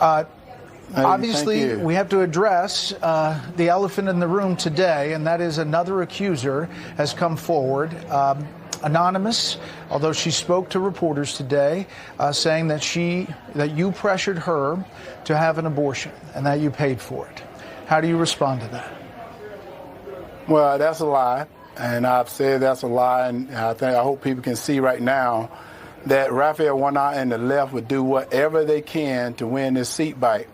Obviously, we have to address the elephant in the room today, and that is another accuser has come forward. Anonymous, although she spoke to reporters today, saying that you pressured her to have an abortion and that you paid for it. How do you respond to that? Well, that's a lie, and I've said that's a lie, and I hope people can see right now that Raphael Warnock and the left would do whatever they can to win this seat fight.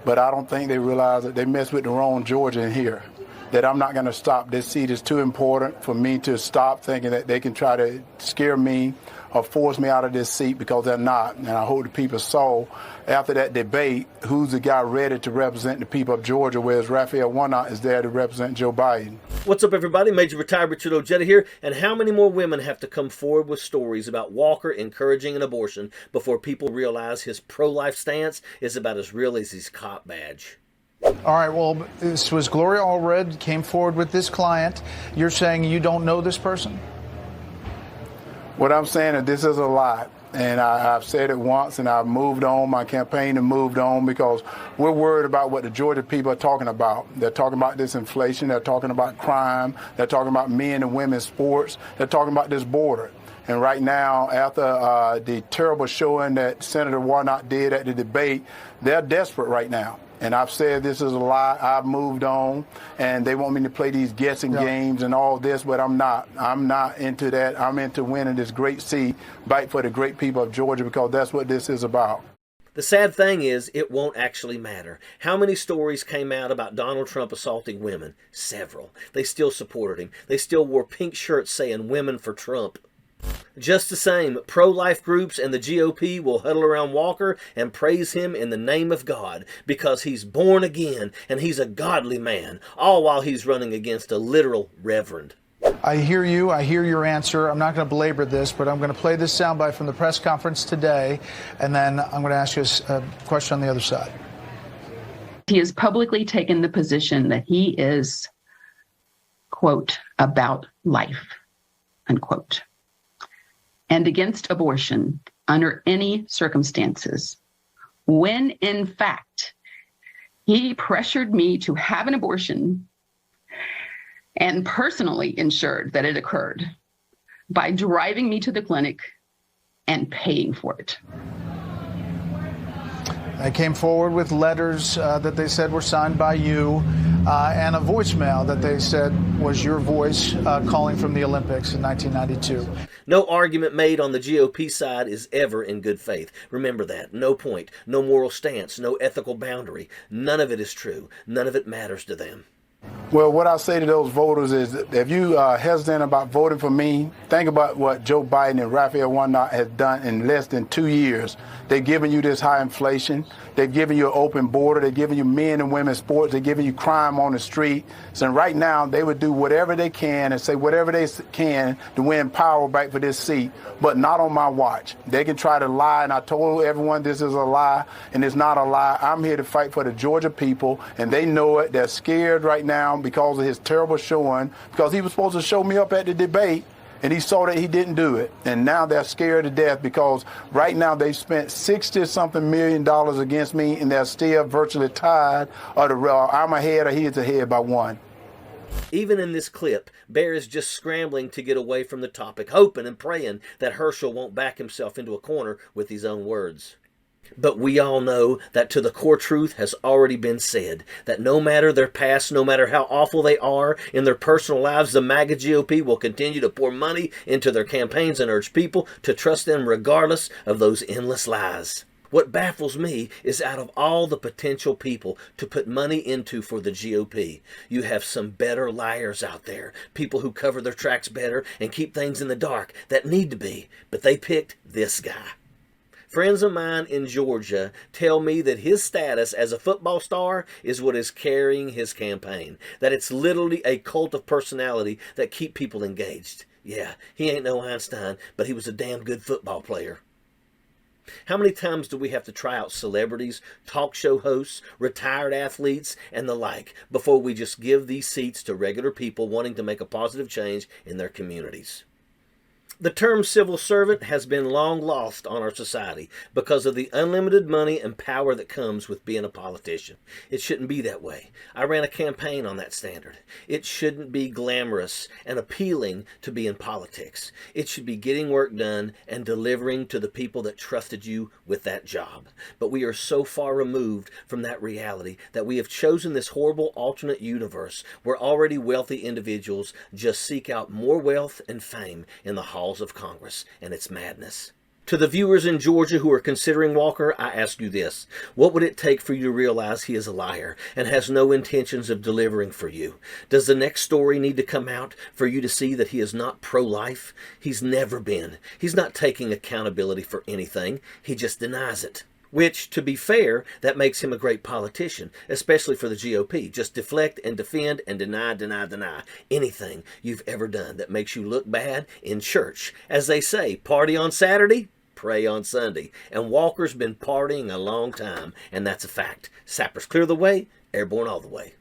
But I don't think they realize that they mess with the wrong Georgia in here, that I'm not going to stop. This seat is too important for me to stop thinking that they can try to scare me or force me out of this seat, because they're not. And I hope the people saw after that debate who's the guy ready to represent the people of Georgia, whereas Raphael Warnock is there to represent Joe Biden. What's up, everybody? Major Retired Richard Ojeda here. And how many more women have to come forward with stories about Walker encouraging an abortion before people realize his pro-life stance is about as real as his cop badge? All right, well, this was Gloria Allred came forward with this client. You're saying you don't know this person? What I'm saying is this is a lie. And I've said it once, and I've moved on. My campaign and moved on because we're worried about what the Georgia people are talking about. They're talking about this inflation. They're talking about crime. They're talking about men and women's sports. They're talking about this border. And right now, after the terrible showing that Senator Warnock did at the debate, they're desperate right now. And I've said this is a lie. I've moved on, and they want me to play these guessing games and all this, but I'm not. I'm not into that. I'm into winning this great seat, fight for the great people of Georgia, because that's what this is about. The sad thing is, it won't actually matter. How many stories came out about Donald Trump assaulting women? Several. They still supported him. They still wore pink shirts saying "Women for Trump." Just the same, pro-life groups and the GOP will huddle around Walker and praise him in the name of God because he's born again and he's a godly man, all while he's running against a literal reverend. I hear you. I hear your answer. I'm not going to belabor this, but I'm going to play this soundbite from the press conference today, and then I'm going to ask you a question on the other side. He has publicly taken the position that he is, quote, about life, unquote, and against abortion under any circumstances, when in fact he pressured me to have an abortion and personally ensured that it occurred by driving me to the clinic and paying for it. They came forward with letters that they said were signed by you and a voicemail that they said was your voice calling from the Olympics in 1992. No argument made on the GOP side is ever in good faith. Remember that. No point, no moral stance, no ethical boundary. None of it is true. None of it matters to them. Well, what I say to those voters is, if you are hesitant about voting for me, think about what Joe Biden and Raphael Warnock has done in less than 2 years. They've given you this high inflation. They've given you an open border. They've given you men and women's sports. They've given you crime on the street. So right now, they would do whatever they can and say whatever they can to win power back for this seat, but not on my watch. They can try to lie, and I told everyone this is a lie, and it's not a lie. I'm here to fight for the Georgia people, and they know it. They're scared right now because of his terrible showing, because he was supposed to show me up at the debate, and he saw that he didn't do it. And now they're scared to death because right now they spent $60-something million against me, and they're still virtually tied. I'm ahead or he is ahead by one. Even in this clip, Bear is just scrambling to get away from the topic, hoping and praying that Herschel won't back himself into a corner with his own words. But we all know that to the core truth has already been said, that no matter their past, no matter how awful they are in their personal lives, the MAGA GOP will continue to pour money into their campaigns and urge people to trust them regardless of those endless lies. What baffles me is out of all the potential people to put money into for the GOP, you have some better liars out there, people who cover their tracks better and keep things in the dark that need to be, but they picked this guy. Friends of mine in Georgia tell me that his status as a football star is what is carrying his campaign, that it's literally a cult of personality that keep people engaged. Yeah, he ain't no Einstein, but he was a damn good football player. How many times do we have to try out celebrities, talk show hosts, retired athletes, and the like before we just give these seats to regular people wanting to make a positive change in their communities? The term civil servant has been long lost on our society because of the unlimited money and power that comes with being a politician. It shouldn't be that way. I ran a campaign on that standard. It shouldn't be glamorous and appealing to be in politics. It should be getting work done and delivering to the people that trusted you with that job. But we are so far removed from that reality that we have chosen this horrible alternate universe where already wealthy individuals just seek out more wealth and fame in the halls of Congress, and it's madness. To the viewers in Georgia who are considering Walker, I ask you this. What would it take for you to realize he is a liar and has no intentions of delivering for you? Does the next story need to come out for you to see that he is not pro-life? He's never been. He's not taking accountability for anything. He just denies it. Which, to be fair, that makes him a great politician, especially for the GOP. Just deflect and defend and deny anything you've ever done that makes you look bad in church. As they say, party on Saturday, pray on Sunday. And Walker's been partying a long time, and that's a fact. Sappers clear the way, airborne all the way.